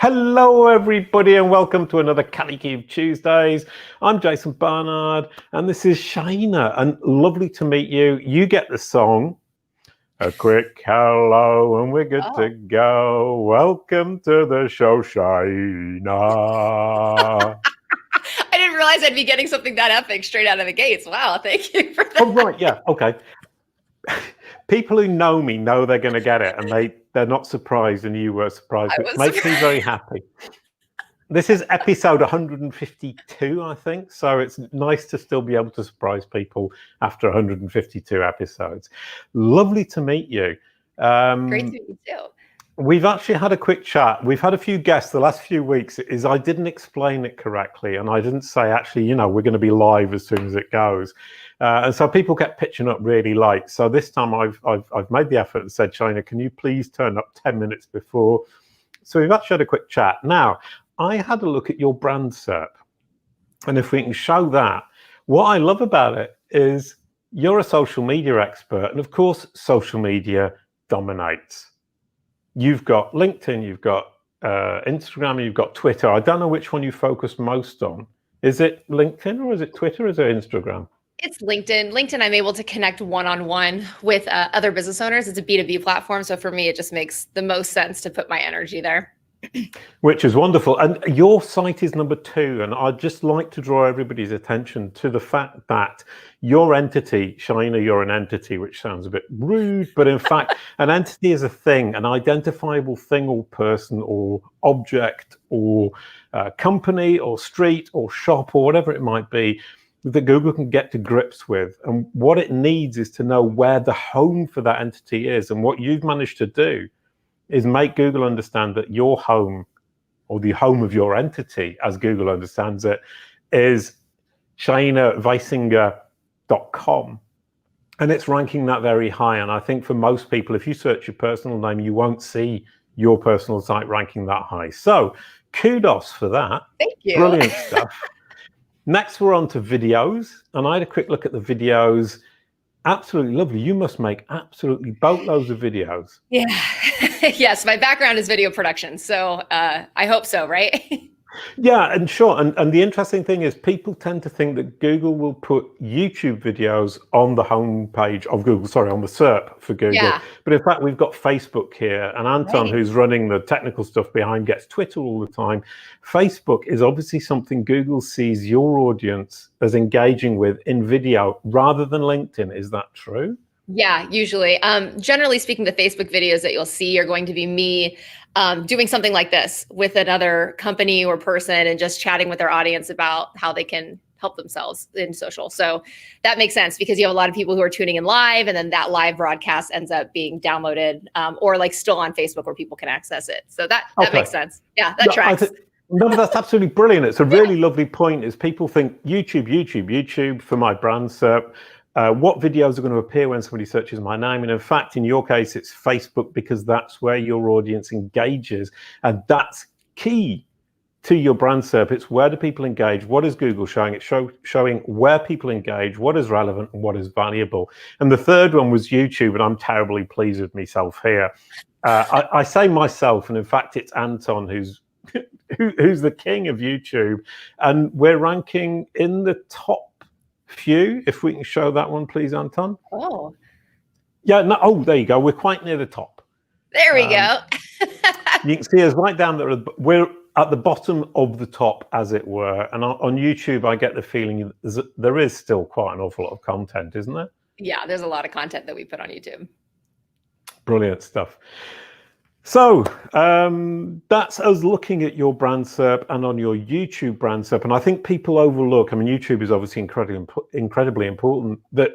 Hello, everybody, and welcome to another Kalicube Tuesdays. I'm Jason Barnard, and this is Shaina, and lovely to meet you. You get the song. A quick hello, and we're good to go. Welcome to the show, Shaina. I didn't realize I'd be getting something that epic straight out of the gates. Wow, thank you for that. Oh, right, yeah, okay. People who know me know they're going to get it, and they're not surprised, and you were surprised, which makes me very happy. This is episode 152, I think, so it's nice to still be able to surprise people after 152 episodes. Lovely to meet you. Great to meet you too. We've actually had a quick chat. We've had a few guests the last few weeks. I didn't explain it correctly, and I didn't say, actually, you know, we're going to be live as soon as it goes. And so people kept pitching up really late. So this time I've made the effort and said, Shaina, can you please turn up 10 minutes before? So we've actually had a quick chat. Now, I had a look at your brand SERP. And if we can show that, what I love about it is you're a social media expert. And of course, social media dominates. You've got LinkedIn, you've got Instagram, you've got Twitter. I don't know which one you focus most on. Is it LinkedIn or is it Twitter or is it Instagram? It's LinkedIn. LinkedIn, I'm able to connect one-on-one with other business owners. It's a B2B platform. So for me, it just makes the most sense to put my energy there. Which is wonderful. And your site is number 2. And I'd just like to draw everybody's attention to the fact that your entity, Shaina, you're an entity, which sounds a bit rude, but in fact, an entity is a thing, an identifiable thing or person or object or company or street or shop or whatever it might be that Google can get to grips with. And what it needs is to know where the home for that entity is. And what you've managed to do is make Google understand that your home, or the home of your entity, as Google understands it, is ShainaWeisinger.com. And it's ranking that very high. And I think for most people, if you search your personal name, you won't see your personal site ranking that high. So kudos for that. Thank you. Brilliant stuff. Next, we're on to videos. And I had a quick look at the videos. Absolutely lovely. You must make absolutely boatloads of videos. Yeah. Yes, my background is video production. So I hope so, right? Yeah, and sure. And the interesting thing is people tend to think that Google will put YouTube videos on the home page of Google, sorry, on the SERP for Google. Yeah. But in fact, we've got Facebook here, and Anton, who's running the technical stuff behind, gets Twitter all the time. Facebook is obviously something Google sees your audience as engaging with in video rather than LinkedIn. Is that true? Yeah, usually. Generally speaking, the Facebook videos that you'll see are going to be me doing something like this with another company or person and just chatting with their audience about how they can help themselves in social. So that makes sense because you have a lot of people who are tuning in live, and then that live broadcast ends up being downloaded or like still on Facebook where people can access it. So that makes sense. Yeah, that tracks. No, that's absolutely brilliant. It's a really lovely point is people think YouTube for my brand SERP. What videos are going to appear when somebody searches my name? And in fact, in your case, it's Facebook because that's where your audience engages. And that's key to your brand SERP. It's where do people engage? What is Google showing? It's showing where people engage, what is relevant and what is valuable. And the third one was YouTube, and I'm terribly pleased with myself here. I say myself, and in fact, it's Anton who's the king of YouTube. And we're ranking in the top few. If we can show that one, please, Anton. Oh. Yeah, no, oh, there you go. We're quite near the top. There we go. You can see us right down there. We're at the bottom of the top, as it were. And on YouTube, I get the feeling there is still quite an awful lot of content, isn't there? Yeah, there's a lot of content that we put on YouTube. Brilliant stuff. So that's us looking at your brand SERP and on your YouTube brand SERP. And I think people overlook, I mean, YouTube is obviously incredibly important, that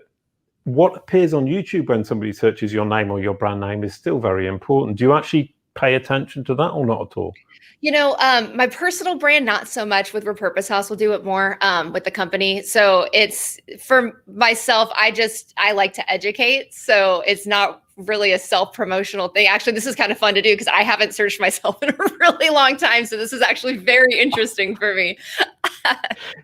what appears on YouTube when somebody searches your name or your brand name is still very important. Do you actually pay attention to that or not at all? You know, my personal brand, not so much. With Repurpose House, we'll do it more with the company. So it's for myself, I like to educate. So it's not really a self-promotional thing. Actually, this is kind of fun to do because I haven't searched myself in a really long time. So this is actually very interesting for me.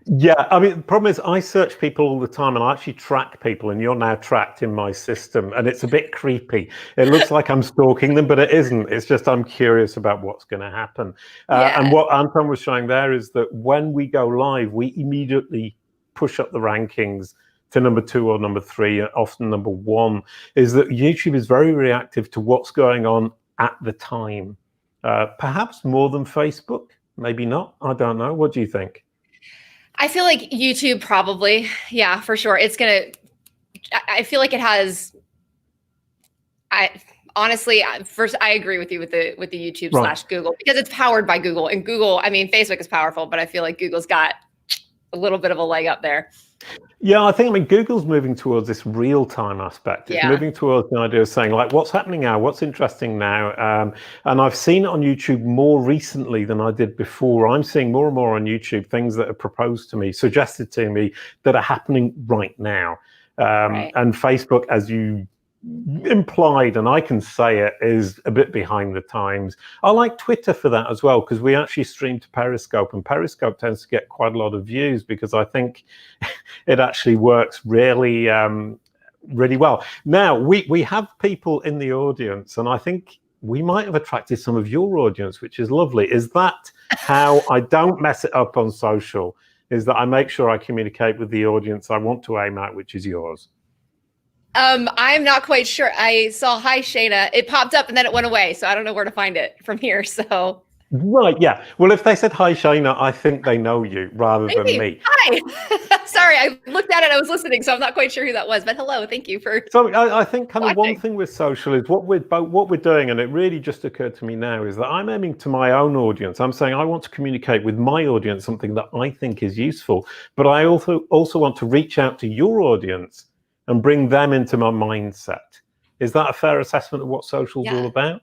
Yeah, I mean, the problem is I search people all the time and I actually track people, and you're now tracked in my system, and it's a bit creepy. It looks like I'm stalking them, but it isn't. It's just I'm curious about what's going to happen. And what Anton was showing there is that when we go live, we immediately push up the rankings to number 2 or number 3, often number 1, is that YouTube is very reactive to what's going on at the time. Perhaps more than Facebook, maybe not. I don't know. What do you think? I feel like YouTube probably, yeah, for sure. I feel like it has, honestly, first, I agree with you with the YouTube / Google, because it's powered by Google, and Google, I mean, Facebook is powerful, but I feel like Google's got a little bit of a leg up there. Yeah, I mean, Google's moving towards this real-time aspect. It's moving towards the idea of saying, like, what's happening now? What's interesting now? And I've seen it on YouTube more recently than I did before. I'm seeing more and more on YouTube things that are proposed to me, suggested to me, that are happening right now. And Facebook, as you implied, and I can say it, is a bit behind the times. I like Twitter for that as well, because we actually stream to Periscope, and Periscope tends to get quite a lot of views because I think it actually works really really well. Now we have people in the audience, and I think we might have attracted some of your audience, which is lovely. Is that how I don't mess it up on social? Is that I make sure I communicate with the audience I want to aim at, which is yours? I'm not quite sure. I saw hi Shaina. It popped up and then it went away, so I don't know where to find it from here. So right, yeah. Well, if they said hi Shaina, I think they know you rather than me. Hi. Sorry, I looked at it. I was listening, so I'm not quite sure who that was. But hello, thank you for. So I think kind of one thing with social is what we're doing, and it really just occurred to me now, is that I'm aiming to my own audience. I'm saying I want to communicate with my audience something that I think is useful, but I also want to reach out to your audience and bring them into my mindset. Is that a fair assessment of what social is all about?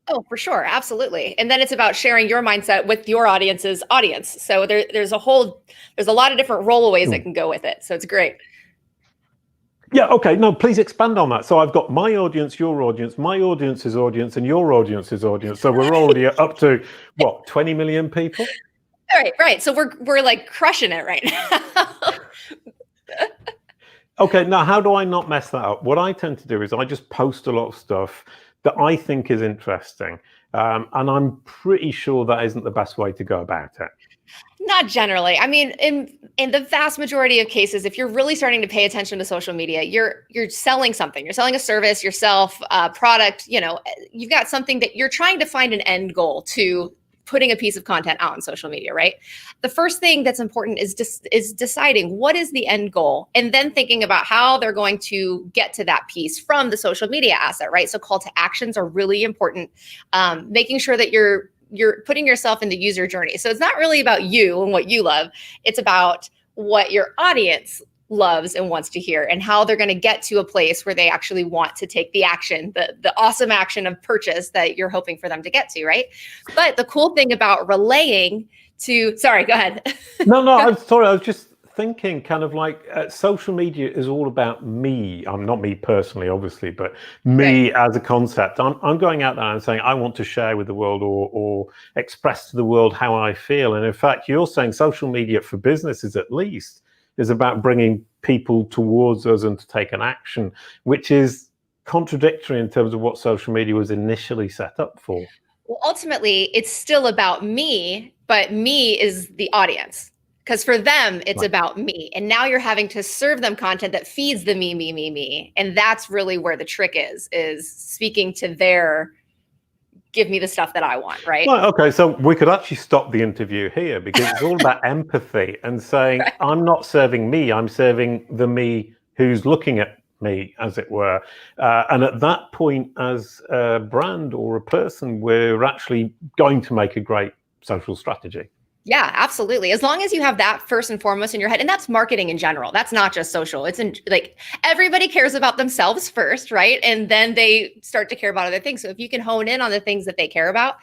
Oh, for sure. Absolutely. And then it's about sharing your mindset with your audience's audience. So there's a lot of different rollaways that can go with it. So it's great. Yeah, okay. No, please expand on that. So I've got my audience, your audience, my audience's audience, and your audience's audience. So we're already up to, what, 20 million people? Right. So we're like crushing it right now. Okay, now how do I not mess that up? What I tend to do is I just post a lot of stuff that I think is interesting. And I'm pretty sure that isn't the best way to go about it. Not generally. I mean, in the vast majority of cases, if you're really starting to pay attention to social media, you're selling something. You're selling a service, yourself, product. You know, you've got something that you're trying to find an end goal to putting a piece of content out on social media, right? The first thing that's important is deciding what is the end goal, and then thinking about how they're going to get to that piece from the social media asset, right? So call to actions are really important. Making sure that you're putting yourself in the user journey. So it's not really about you and what you love. It's about what your audience loves and wants to hear, and how they're going to get to a place where they actually want to take the action, the awesome action of purchase that you're hoping for them to get to, right? But the cool thing about relaying to, sorry, go ahead. No, I'm sorry. I was just thinking kind of like social media is all about me. I'm not me personally, obviously, but me as a concept. I'm going out there and saying, I want to share with the world or express to the world how I feel. And in fact, you're saying social media for businesses at least is about bringing people towards us and to take an action, which is contradictory in terms of what social media was initially set up for. Well, ultimately, it's still about me, but me is the audience. Because for them, it's about me. And now you're having to serve them content that feeds the me. And that's really where the trick is speaking to their, give me the stuff that I want, right? Well, okay, so we could actually stop the interview here, because it's all about empathy and saying, I'm not serving me, I'm serving the me who's looking at me, as it were. And at that point, as a brand or a person, we're actually going to make a great social strategy. Yeah, absolutely. As long as you have that first and foremost in your head, and that's marketing in general. That's not just social. It's like everybody cares about themselves first, right? And then they start to care about other things. So if you can hone in on the things that they care about,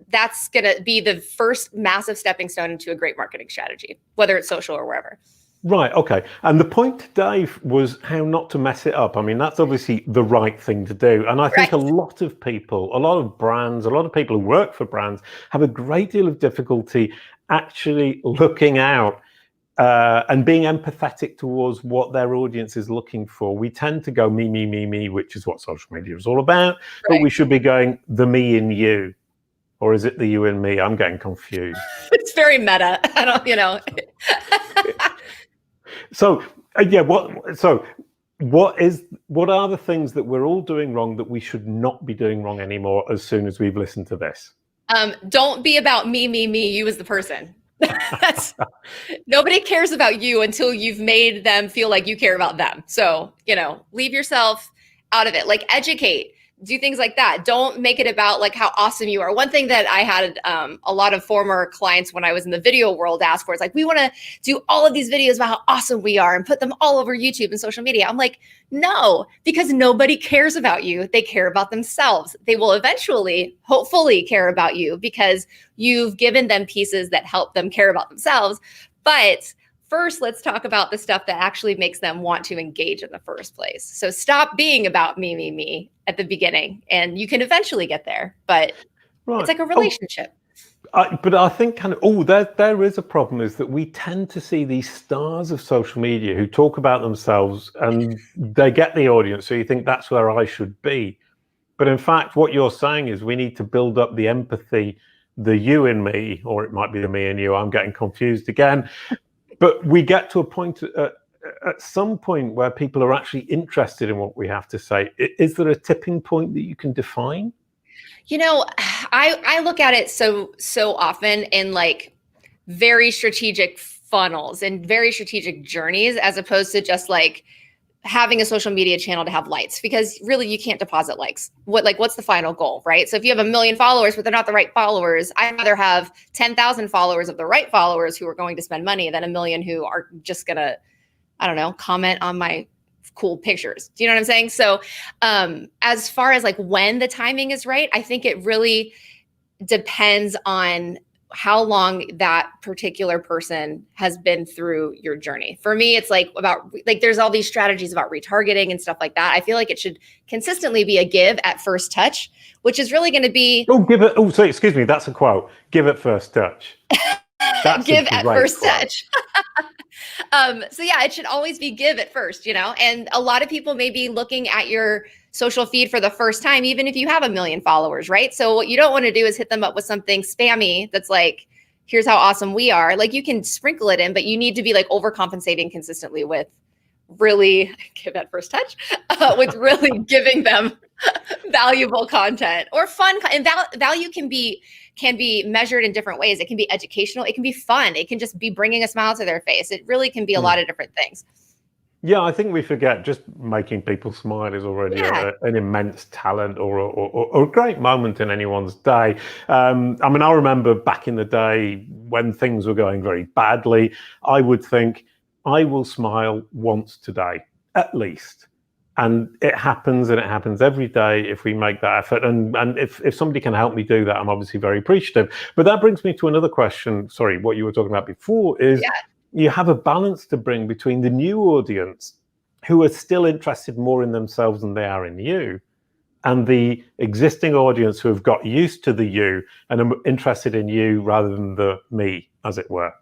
that's going to be the first massive stepping stone into a great marketing strategy, whether it's social or wherever. Right, okay. And the point today was how not to mess it up. I mean, that's obviously the right thing to do. And I think Right. a lot of people, a lot of brands, a lot of people who work for brands have a great deal of difficulty actually looking out and being empathetic towards what their audience is looking for. We tend to go me, me, me, me, which is what social media is all about. But Right. we should be going the me and you. Or is it the you and me? I'm getting confused. It's very meta. I don't, you know. So yeah, what are the things that we're all doing wrong that we should not be doing wrong anymore as soon as we've listened to this? Don't be about me, you as the person. That's, nobody cares about you until you've made them feel like you care about them. So, you know, leave yourself out of it. Like, educate, do things like that. Don't make it about like how awesome you are. One thing that I had a lot of former clients when I was in the video world ask for is like, we want to do all of these videos about how awesome we are and put them all over YouTube and social media. I'm like, no, because nobody cares about you. They care about themselves. They will eventually, hopefully, care about you because you've given them pieces that help them care about themselves. But first, let's talk about the stuff that actually makes them want to engage in the first place. So stop being about me at the beginning, and you can eventually get there, but Right. it's like a relationship. But I think there is a problem, is that we tend to see these stars of social media who talk about themselves and they get the audience. So you think that's where I should be. But in fact, what you're saying is we need to build up the empathy, the you and me, or it might be the me and you. I'm getting confused again. But we get to a point at some point where people are actually interested in what we have to say. Is there a tipping point that you can define? You know, I look at it so often in like very strategic funnels and very strategic journeys, as opposed to just like having a social media channel to have likes, because really you can't deposit likes. What's the final goal, right? So if you have 1 million followers, but they're not the right followers, I'd rather have 10,000 followers of the right followers who are going to spend money than 1 million who are just gonna, I don't know, comment on my cool pictures. Do you know what I'm saying? So as far as like when the timing is right, I think it really depends on how long that particular person has been through your journey. For me, it's like about like there's all these strategies about retargeting and stuff like that. I feel like it should consistently be a give at first touch, which is really going to be Sorry, excuse me, that's a quote. Give at first touch. That's give at first quote. touch. So yeah, it should always be give at first, you know, and a lot of people may be looking at your social feed for the first time, even if you have 1 million followers, right? So what you don't want to do is hit them up with something spammy that's like, here's how awesome we are. Like, you can sprinkle it in, but you need to be like overcompensating consistently with really give at first touch, with really giving them valuable content or fun. And value can be measured in different ways. It can be educational. It can be fun. It can just be bringing a smile to their face. It really can be a lot of different things. Yeah, I think we forget just making people smile is already an immense talent or a great moment in anyone's day. I mean, I remember back in the day when things were going very badly, I would think, I will smile once today, at least. And it happens, and it happens every day if we make that effort. And if somebody can help me do that, I'm obviously very appreciative. But that brings me to another question. Sorry, what you were talking about before is you have a balance to bring between the new audience who are still interested more in themselves than they are in you, and the existing audience who have got used to the you and are interested in you rather than the me, as it were.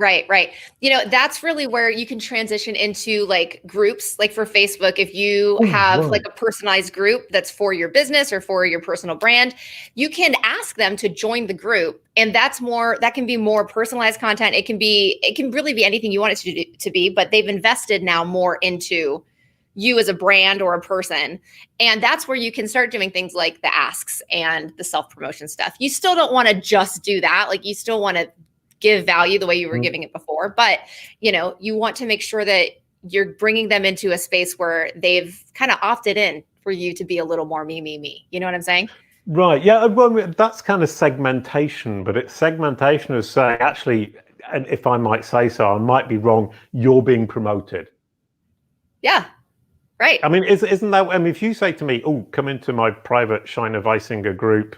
Right. You know, that's really where you can transition into like groups. Like for Facebook, if you have like a personalized group that's for your business or for your personal brand, you can ask them to join the group. And that can be more personalized content. It can really be anything you want it to be, but they've invested now more into you as a brand or a person. And that's where you can start doing things like the asks and the self-promotion stuff. You still don't want to just do that. Like, you still want to give value the way you were giving it before. But, you know, you want to make sure that you're bringing them into a space where they've kind of opted in for you to be a little more me. You know what I'm saying? Right. Yeah. Well, that's kind of segmentation, but it's segmentation as saying, actually, and if I might say so, I might be wrong, you're being promoted. Yeah. Right. I mean, isn't that, I mean, if you say to me, oh, come into my private Shaina Weisinger group,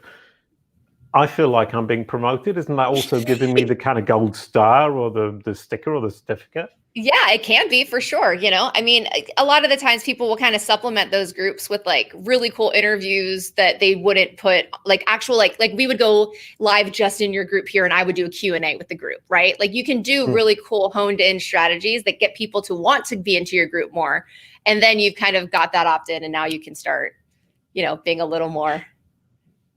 I feel like I'm being promoted. Isn't that also giving me the kind of gold star or the sticker or the certificate? Yeah, it can be for sure. I mean, a lot of the times people will kind of supplement those groups with like really cool interviews that they wouldn't put like actual, like we would go live just in your group here and I would do a Q&A with the group, right? Like you can do really cool honed in strategies that get people to want to be into your group more. And then you've kind of got that opt-in and now you can start, being a little more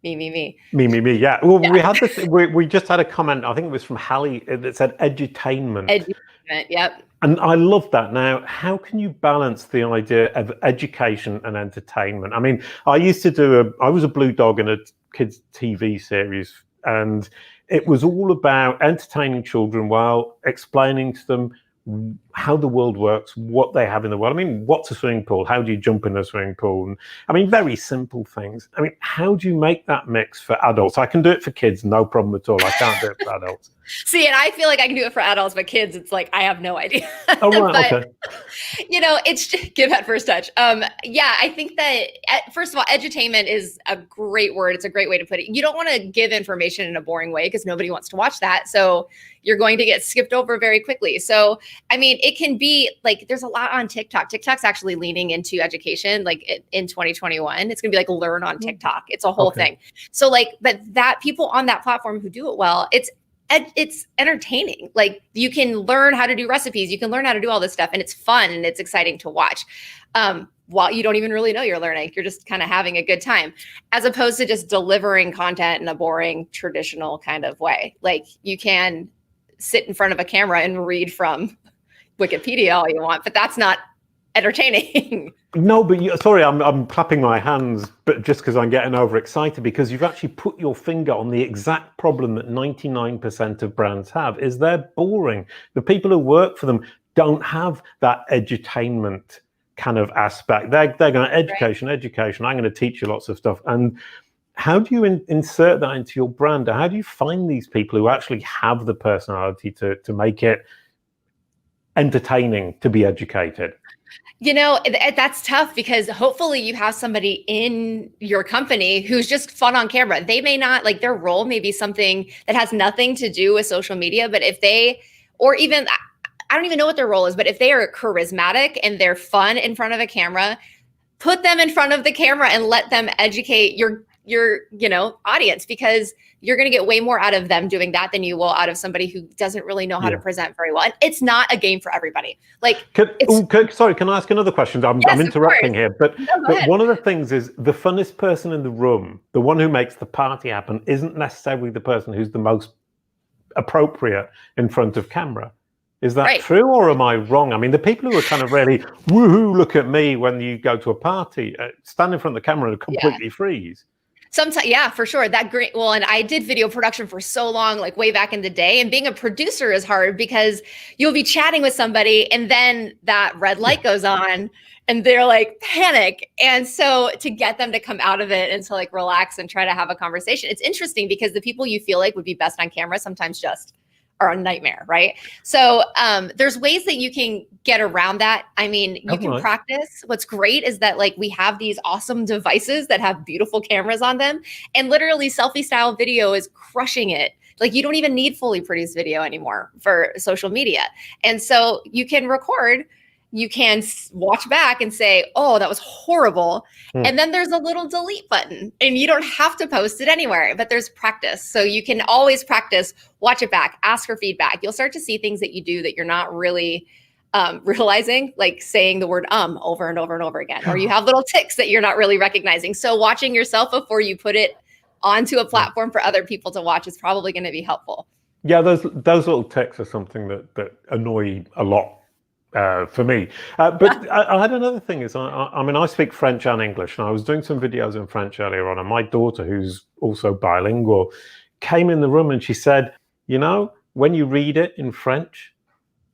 me. Yeah. Well, we had this. We just had a comment. I think it was from Hallie that said edutainment. Edutainment. Yep. And I love that. Now, how can you balance the idea of education and entertainment? I mean, I was a blue dog in a kids' TV series, and it was all about entertaining children while explaining to them how the world works, what they have in the world. I mean, what's a swimming pool? How do you jump in a swimming pool? And, I mean, very simple things. I mean, how do you make that mix for adults? I can do it for kids, no problem at all. I can't do it for adults. See, and I feel like I can do it for adults, but kids, it's like, I have no idea. Oh, right, but, okay. It's just give at first touch. Yeah, I think that, first of all, edutainment is a great word. It's a great way to put it. You don't want to give information in a boring way because nobody wants to watch that. So you're going to get skipped over very quickly. So, I mean, it can be like, there's a lot on TikTok. TikTok's actually leaning into education, like in 2021. It's going to be like learn on TikTok. It's a whole thing. So like, but that people on that platform who do it well, it's entertaining. Like you can learn how to do recipes. You can learn how to do all this stuff and it's fun and it's exciting to watch. While you don't even really know you're learning, you're just kind of having a good time as opposed to just delivering content in a boring traditional kind of way. Like you can sit in front of a camera and read from Wikipedia all you want, but that's not entertaining. No, but sorry, I'm clapping my hands, but just because I'm getting overexcited because you've actually put your finger on the exact problem that 99% of brands have is they're boring. The people who work for them don't have that edutainment kind of aspect. They're going education. I'm going to teach you lots of stuff. And how do you insert that into your brand? How do you find these people who actually have the personality to make it entertaining to be educated? That's tough because hopefully you have somebody in your company who's just fun on camera. They may not like their role may be something that has nothing to do with social media, but if they, or even, I don't even know what their role is, but if they are charismatic and they're fun in front of a camera, put them in front of the camera and let them educate your audience because you're going to get way more out of them doing that than you will out of somebody who doesn't really know how to present very well. And it's not a game for everybody. Like, sorry, can I ask another question? I'm interrupting here, but one of the things is the funnest person in the room, the one who makes the party happen, isn't necessarily the person who's the most appropriate in front of camera. Is that true or am I wrong? I mean, the people who are kind of really, woohoo, look at me when you go to a party, stand in front of the camera and completely freeze. Sometimes, yeah, for sure. That great. Well, and I did video production for so long, like way back in the day. And being a producer is hard because you'll be chatting with somebody and then that red light goes on and they're like panic. And so to get them to come out of it and to like relax and try to have a conversation, it's interesting because the people you feel like would be best on camera sometimes just are a nightmare, right? So there's ways that you can get around that. I mean, you can practice. What's great is that like we have these awesome devices that have beautiful cameras on them and literally selfie style video is crushing it. Like you don't even need fully produced video anymore for social media. And so you can record, you can watch back and say, oh, that was horrible. And then there's a little delete button and you don't have to post it anywhere, but there's practice. So you can always practice, watch it back, ask for feedback. You'll start to see things that you do that you're not really realizing, like saying the word over and over and over again, or you have little tics that you're not really recognizing. So watching yourself before you put it onto a platform for other people to watch is probably going to be helpful. Yeah, those little tics are something that annoy a lot. For me, but I had another thing is, I mean, I speak French and English, and I was doing some videos in French earlier on, and my daughter, who's also bilingual, came in the room and she said, when you read it in French,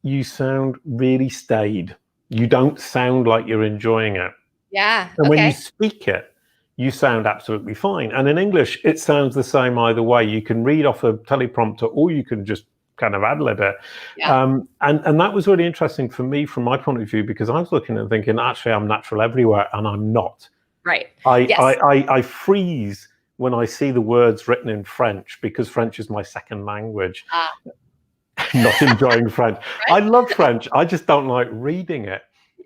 you sound really staid. You don't sound like you're enjoying it. Yeah. And when you speak it, you sound absolutely fine. And in English, it sounds the same either way. You can read off a teleprompter, or you can just kind of ad-lib it. And that was really interesting for me from my point of view, because I was looking and thinking, actually, I'm natural everywhere, and I'm not. Right. I freeze when I see the words written in French, because French is my second language. Not enjoying French. Right? I love French. I just don't like reading it.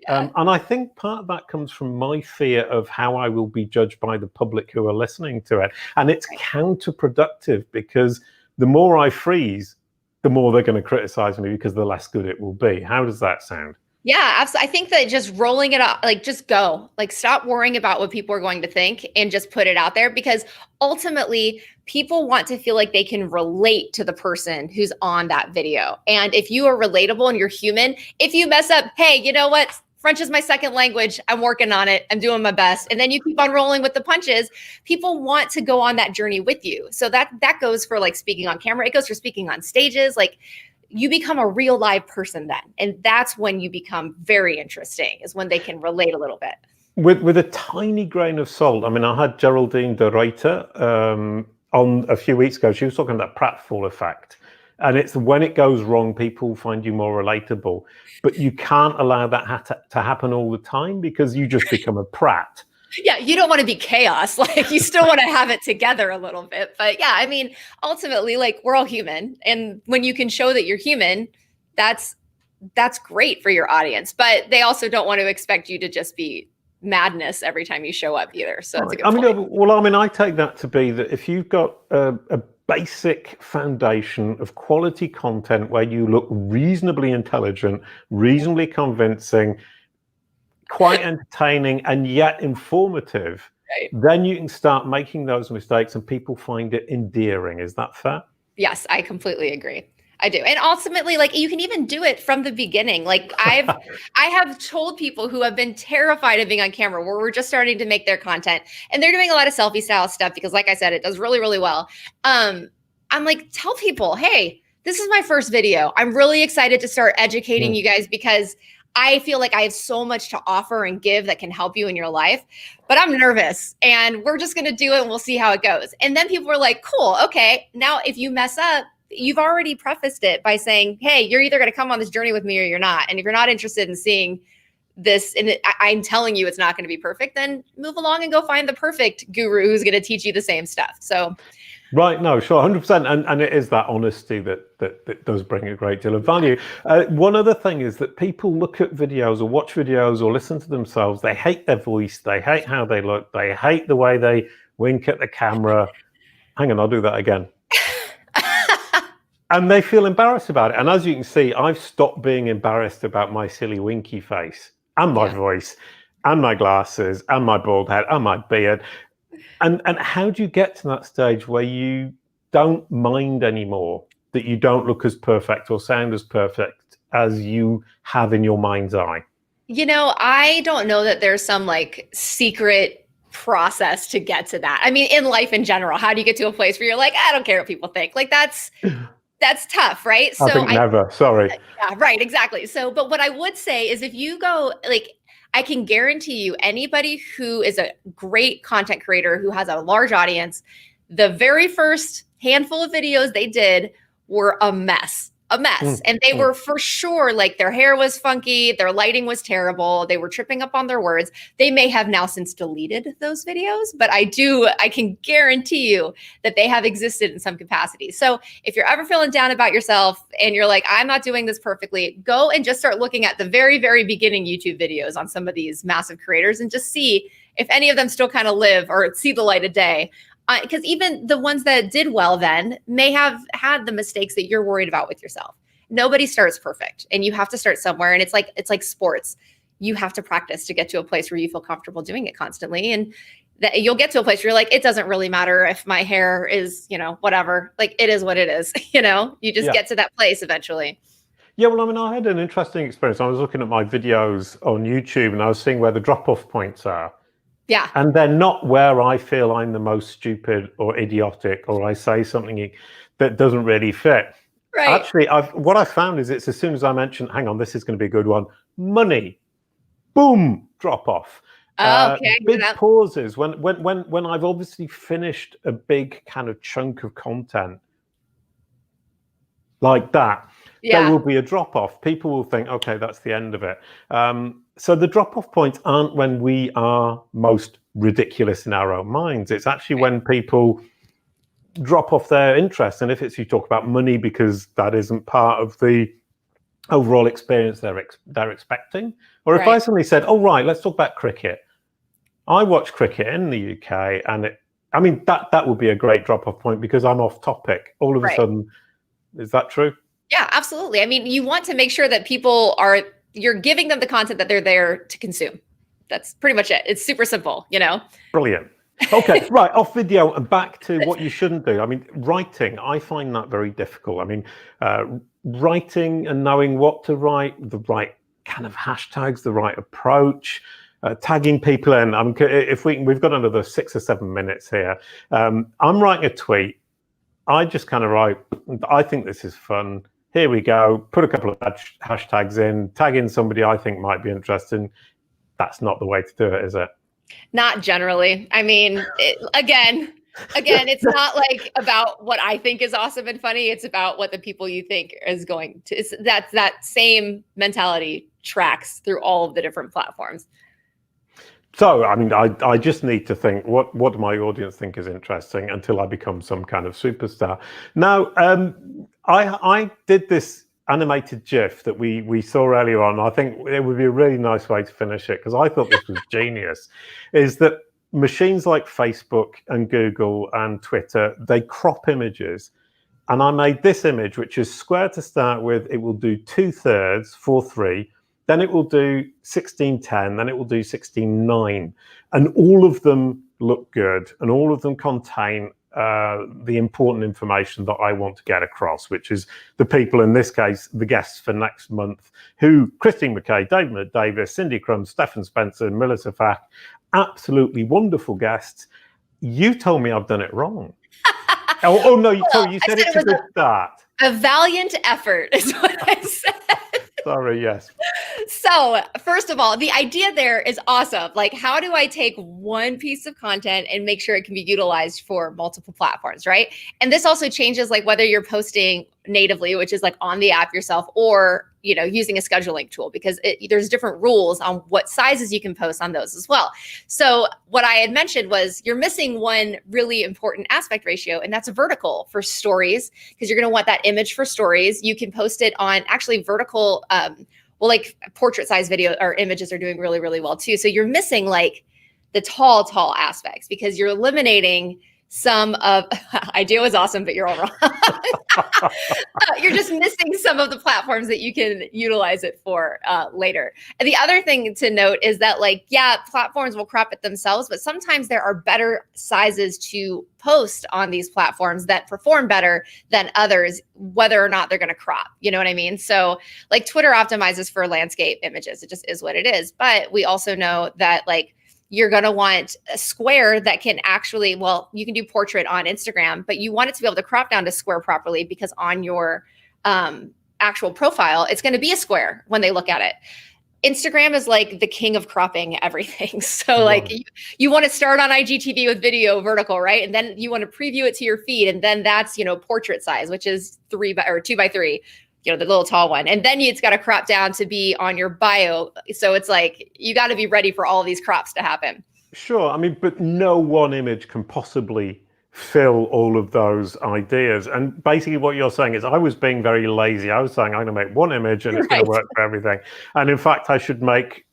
Yeah. And I think part of that comes from my fear of how I will be judged by the public who are listening to it. And it's counterproductive, because the more I freeze, the more they're going to criticize me, because the less good it will be. How does that sound? Yeah, absolutely. I think that just rolling it up, like just go, like stop worrying about what people are going to think and just put it out there, because ultimately people want to feel like they can relate to the person who's on that video. And if you are relatable and you're human, if you mess up, hey, you know what? French is my second language. I'm working on it. I'm doing my best. And then you keep on rolling with the punches. People want to go on that journey with you. So that goes for like speaking on camera. It goes for speaking on stages. Like, you become a real live person then. And that's when you become very interesting, is when they can relate a little bit. With a tiny grain of salt. I mean, I had Geraldine de Ruyter on a few weeks ago. She was talking about pratfall effect. And it's when it goes wrong, people find you more relatable. But you can't allow that to happen all the time, because you just become a prat. Yeah, you don't want to be chaos. Like, you still want to have it together a little bit. But yeah, I mean, ultimately, like, we're all human. And when you can show that you're human, that's great for your audience. But they also don't want to expect you to just be madness every time you show up either. So that's a good point. Well, I mean, I take that to be that if you've got a basic foundation of quality content where you look reasonably intelligent, reasonably convincing, quite entertaining, and yet informative, Right. then you can start making those mistakes and people find it endearing. Is that fair? Yes, I completely agree. I do. And ultimately, like, you can even do it from the beginning. Like, I have told people who have been terrified of being on camera, where we're just starting to make their content, and they're doing a lot of selfie style stuff because, like I said, it does really, really well. I'm like, tell people, hey, this is my first video. I'm really excited to start educating you guys, because I feel like I have so much to offer and give that can help you in your life, but I'm nervous, and we're just going to do it and we'll see how it goes. And then people are like, cool. Okay. Now, if you mess up, you've already prefaced it by saying, hey, you're either going to come on this journey with me or you're not. And if you're not interested in seeing this, and I'm telling you it's not going to be perfect, then move along and go find the perfect guru who's going to teach you the same stuff. So, right, no, sure, 100%. And it is that honesty that does bring a great deal of value. One other thing is that people look at videos or watch videos or listen to themselves. They hate their voice. They hate how they look. They hate the way they wink at the camera. Hang on, I'll do that again. And they feel embarrassed about it. And as you can see, I've stopped being embarrassed about my silly winky face and my voice and my glasses and my bald head and my beard. And how do you get to that stage where you don't mind anymore that you don't look as perfect or sound as perfect as you have in your mind's eye? You know, I don't know that there's some like secret process to get to that. I mean, in life in general, how do you get to a place where you're like, I don't care what people think? Like, that's tough, right? So I think never. Sorry. Yeah, right, exactly. So, but what I would say is, if you go, like, I can guarantee you, anybody who is a great content creator who has a large audience, the very first handful of videos they did were a mess. And they were for sure, like, their hair was funky, their lighting was terrible, they were tripping up on their words. They may have now since deleted those videos, but I can guarantee you that they have existed in some capacity. So if you're ever feeling down about yourself and you're like, I'm not doing this perfectly, go and just start looking at the very, very beginning YouTube videos on some of these massive creators and just see if any of them still kind of live or see the light of day. Because even the ones that did well then may have had the mistakes that you're worried about with yourself. Nobody starts perfect, and you have to start somewhere. And it's like sports. You have to practice to get to a place where you feel comfortable doing it constantly. And that you'll get to a place where you're like, it doesn't really matter if my hair is, whatever. Like, it is what it is. You just get to that place eventually. Yeah, well, I mean, I had an interesting experience. I was looking at my videos on YouTube, and I was seeing where the drop-off points are. Yeah. And they're not where I feel I'm the most stupid or idiotic, or I say something that doesn't really fit. Right. Actually, what I found is it's as soon as I mention, hang on, this is going to be a good one, money, boom, drop off. Okay. Big pauses. When I've obviously finished a big kind of chunk of content like that, there will be a drop off. People will think, okay, that's the end of it. So the drop off points aren't when we are most ridiculous in our own minds. It's actually when people drop off their interest, and if it's you talk about money because that isn't part of the overall experience they're expecting, or if I suddenly said, "Oh right, let's talk about cricket." I watch cricket in the UK, and that would be a great drop-off point because I'm off topic. All of a sudden, is that true? Yeah, absolutely. I mean, you want to make sure that you're giving them the content that they're there to consume. That's pretty much it. It's super simple, Brilliant. Okay, right, off video and back to what you shouldn't do. I mean, writing, I find that very difficult. I mean, writing and knowing what to write, the right kind of hashtags, the right approach, tagging people in. We've got another 6 or 7 minutes here. I'm writing a tweet. I just kind of write, I think this is fun. Here we go. Put a couple of hashtags in, tag in somebody I think might be interesting. That's not the way to do it, is it? Not generally. I mean, again, it's not like about what I think is awesome and funny. It's about what the people you think is going to. That same mentality tracks through all of the different platforms. So, I mean, I just need to think, what do my audience think is interesting until I become some kind of superstar. Now, I did this animated GIF that we saw earlier on. I think it would be a really nice way to finish it because I thought this was genius, is that machines like Facebook and Google and Twitter, they crop images. And I made this image, which is square to start with. It will do 2/3, 4:3. Then it will do 16:10, then it will do 16:9. And all of them look good, and all of them contain the important information that I want to get across, which is the people, in this case, the guests for next month, who Christine McKay, David Davis, Cindy Crum, Stefan Spencer, Melissa Fack, absolutely wonderful guests. You told me I've done it wrong. Oh no, you said it's a good start. A valiant effort is what I said. Sorry, yes. So first of all, the idea there is awesome. Like, how do I take one piece of content and make sure it can be utilized for multiple platforms, right? And this also changes like whether you're posting natively, which is like on the app yourself, or using a scheduling tool, because there's different rules on what sizes you can post on those as well. So what I had mentioned was you're missing one really important aspect ratio, and that's vertical for stories, because you're going to want that image for stories. You can post it on actually vertical, like portrait size video or images are doing really, really well too. So you're missing like the tall aspects because you're eliminating some of, idea was awesome, but you're all wrong. You're just missing some of the platforms that you can utilize it for later. And the other thing to note is that platforms will crop it themselves, but sometimes there are better sizes to post on these platforms that perform better than others, whether or not they're going to crop. You know what I mean? So like Twitter optimizes for landscape images. It just is what it is. But we also know that you're going to want a square that can actually, you can do portrait on Instagram, but you want it to be able to crop down to square properly, because on your actual profile, it's going to be a square when they look at it. Instagram is like the king of cropping everything. So you want to start on IGTV with video vertical, right? And then you want to preview it to your feed. And then that's, portrait size, which is 2x3, the little tall one. And then it's got to crop down to be on your bio. So it's like, you got to be ready for all of these crops to happen. Sure. I mean, but no one image can possibly fill all of those ideas. And basically what you're saying is I was being very lazy. I was saying I'm going to make one image and it's going to work for everything. And in fact, I should make,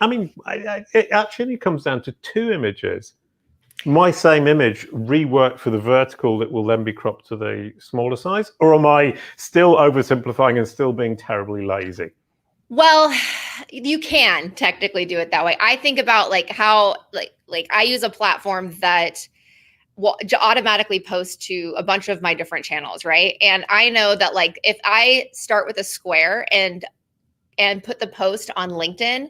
it actually comes down to 2 images. My same image reworked for the vertical that will then be cropped to the smaller size? Or am I still oversimplifying and still being terribly lazy? Well, you can technically do it that way. I think about how I use a platform that will automatically post to a bunch of my different channels, right? And I know that if I start with a square and put the post on LinkedIn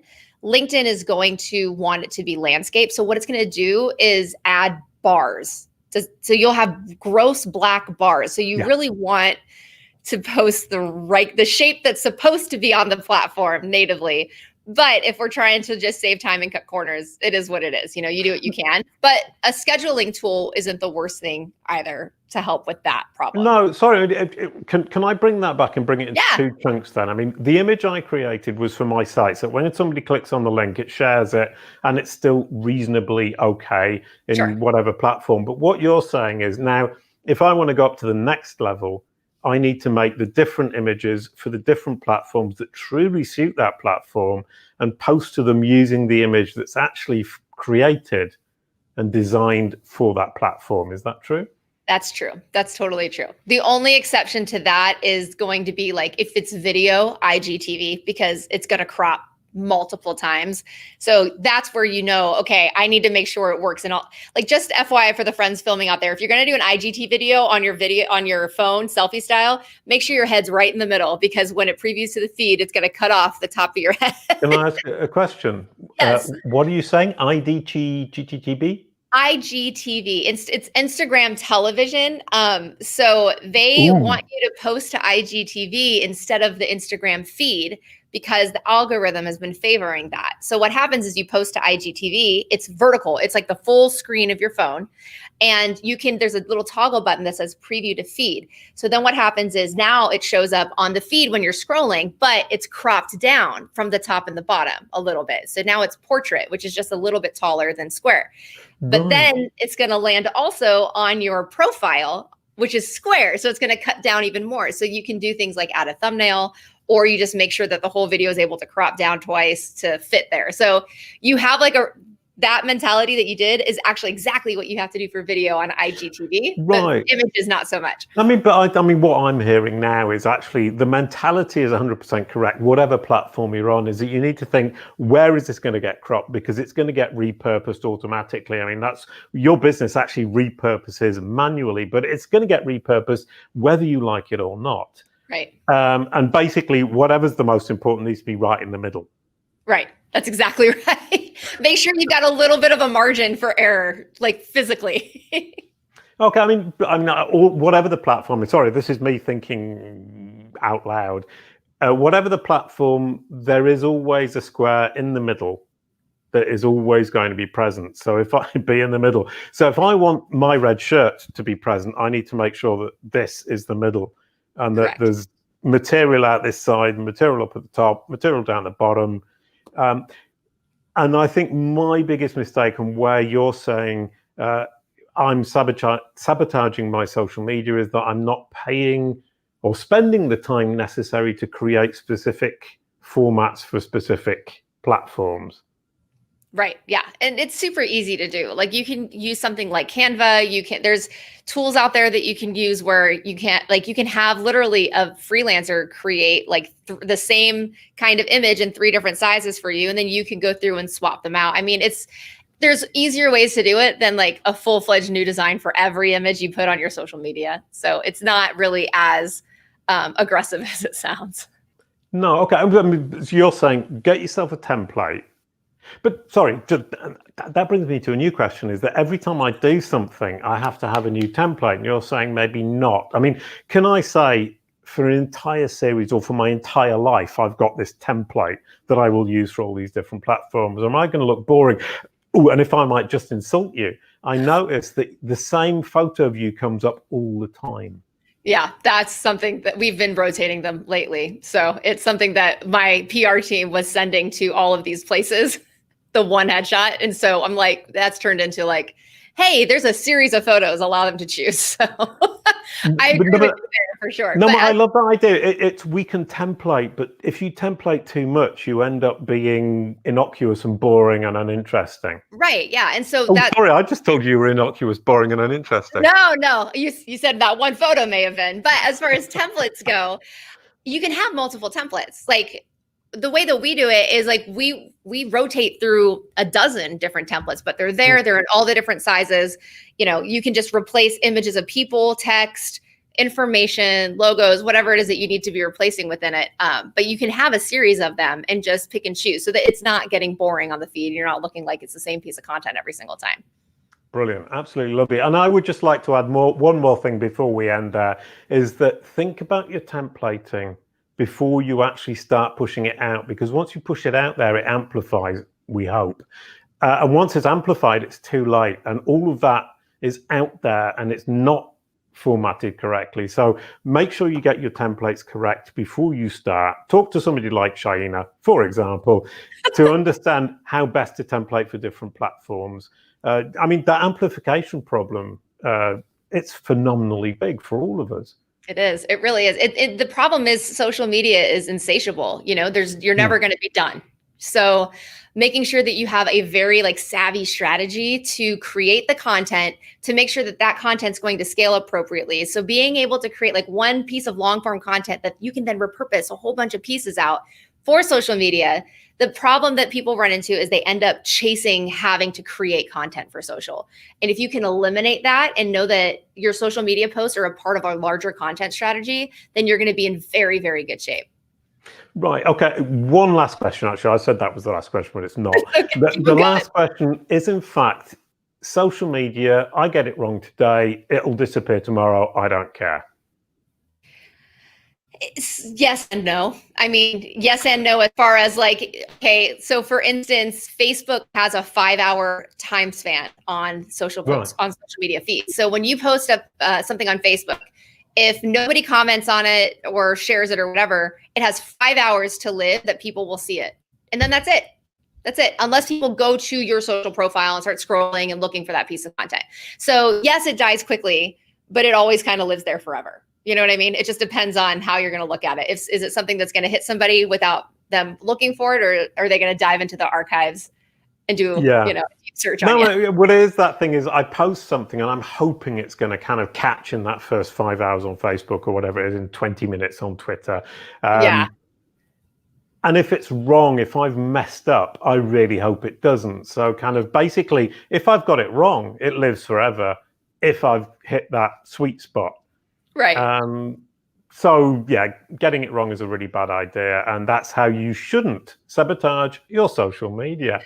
is going to want it to be landscape. So what it's going to do is add bars. So you'll have gross black bars. So you really want to post the shape that's supposed to be on the platform natively, But if we're trying to just save time and cut corners, it is what it is. You know, you do what you can. But a scheduling tool isn't the worst thing either to help with that problem. No, sorry. Can I bring that back and bring it into Yeah. 2 chunks then? I mean, the image I created was for my site. So when somebody clicks on the link, it shares it and it's still reasonably okay in Sure. whatever platform. But what you're saying is now, if I want to go up to the next level, I need to make the different images for the different platforms that truly suit that platform and post to them using the image that's actually created and designed for that platform. Is that true? That's true. That's totally true. The only exception to that is going to be like if it's video, IGTV, because it's going to crop multiple times. So that's where you know, okay, I need to make sure it works. And all, like, just FYI for the friends filming out there, if you're going to do an IGTV video on your phone, selfie style, make sure your head's right in the middle, because when it previews to the feed, it's going to cut off the top of your head. Can I ask a question? Yes. What are you saying? IGTV? IGTV. It's Instagram television. So they want you to post to IGTV instead of the Instagram feed, because the algorithm has been favoring that. So what happens is you post to IGTV, it's vertical. It's like the full screen of your phone. And there's a little toggle button that says preview to feed. So then what happens is now it shows up on the feed when you're scrolling, but it's cropped down from the top and the bottom a little bit. So now it's portrait, which is just a little bit taller than square. But then it's going to land also on your profile, which is square. So it's going to cut down even more. So you can do things like add a thumbnail, or you just make sure that the whole video is able to crop down twice to fit there. So you have like that mentality that you did is actually exactly what you have to do for video on IGTV. Right. The image is not so much. I mean, but I mean, what I'm hearing now is actually the mentality is 100% correct. Whatever platform you're on, is that you need to think, where is this going to get cropped? Because it's going to get repurposed automatically. I mean, that's your business actually repurposes manually, but it's going to get repurposed whether you like it or not. Right. And basically, whatever's the most important needs to be right in the middle. Right. That's exactly right. Make sure you've got a little bit of a margin for error, like physically. Okay, I mean, whatever the platform is, sorry, this is me thinking out loud. Whatever the platform, there is always a square in the middle that is always going to be present. So if I be in the middle, so if I want my red shirt to be present, I need to make sure that this is the middle and that there's material out this side, material up at the top, material down the bottom. And I think my biggest mistake, and where you're saying I'm sabotaging my social media, is that I'm not paying or spending the time necessary to create specific formats for specific platforms. Right. Yeah. And it's super easy to do. Like, you can use something like Canva. There's tools out there that you can use where you can have literally a freelancer create like the same kind of image in 3 different sizes for you. And then you can go through and swap them out. I mean, there's easier ways to do it than like a full-fledged new design for every image you put on your social media. So it's not really as aggressive as it sounds. No. Okay. I mean, so you're saying get yourself a template. But sorry, that brings me to a new question, is that every time I do something, I have to have a new template. And you're saying maybe not. I mean, can I say for an entire series or for my entire life, I've got this template that I will use for all these different platforms? Or am I going to look boring? Oh, and if I might just insult you, I notice that the same photo of you comes up all the time. Yeah, that's something that we've been rotating them lately. So it's something that my PR team was sending to all of these places, the one headshot. And so I'm like, that's turned into like, hey, there's a series of photos, allow them to choose. So I agree with you there for sure. No, I love that idea. We can template, but if you template too much, you end up being innocuous and boring and uninteresting. Right. Yeah. And so sorry, I just told you were innocuous, boring, and uninteresting. No. You said that one photo may have been. But as far as templates go, you can have multiple templates. Like, the way that we do it is like we rotate through a dozen different templates, but they're in all the different sizes. You know, you can just replace images of people, text, information, logos, whatever it is that you need to be replacing within it. But you can have a series of them and just pick and choose so that it's not getting boring on the feed. You're not looking like it's the same piece of content every single time. Brilliant. Absolutely lovely. And I would just like to add one more thing before we end, is that think about your templating before you actually start pushing it out, because once you push it out there, it amplifies, we hope. And once it's amplified, it's too late. And all of that is out there and it's not formatted correctly. So make sure you get your templates correct before you start. Talk to somebody like Shaina, for example, to understand how best to template for different platforms. I mean, the amplification problem, it's phenomenally big for all of us. It is. It really is. The problem is social media is insatiable. You know, you're never going to be done. So making sure that you have a very savvy strategy to create the content, to make sure that that content's going to scale appropriately. So being able to create one piece of long form content that you can then repurpose a whole bunch of pieces out for social media. The problem that people run into is they end up chasing having to create content for social. And if you can eliminate that and know that your social media posts are a part of our larger content strategy, then you're going to be in very, very good shape. Right. Okay. One last question. Actually, I said that was the last question, but it's not. Okay, the last question is, in fact, social media. I get it wrong today. It'll disappear tomorrow. I don't care. Yes and no. I mean, yes and no, as far as okay, so for instance, Facebook has a 5-hour time span on social posts, on social media feeds. So when you post up something on Facebook, if nobody comments on it or shares it or whatever, it has 5 hours to live that people will see it. And then that's it. That's it. Unless people go to your social profile and start scrolling and looking for that piece of content. So yes, it dies quickly, but it always kind of lives there forever. You know what I mean? It just depends on how you're going to look at it. Is it something that's going to hit somebody without them looking for it, or are they going to dive into the archives and do a deep search on it? What is that thing is I post something and I'm hoping it's going to kind of catch in that first 5 hours on Facebook or whatever it is, in 20 minutes on Twitter. And if it's wrong, if I've messed up, I really hope it doesn't. So kind of basically, if I've got it wrong, it lives forever. If I've hit that sweet spot. Right. So yeah, getting it wrong is a really bad idea. And that's how you shouldn't sabotage your social media.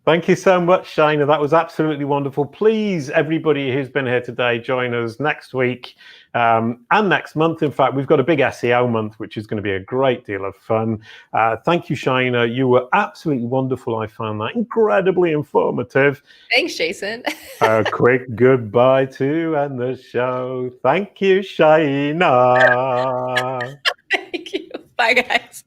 Thank you so much, Shaina. That was absolutely wonderful. Please, everybody who's been here today, join us next week and next month. In fact, we've got a big SEO month, which is going to be a great deal of fun. Thank you, Shaina. You were absolutely wonderful. I found that incredibly informative. Thanks, Jason. A quick goodbye to end the show. Thank you, Shaina. Thank you. Bye, guys.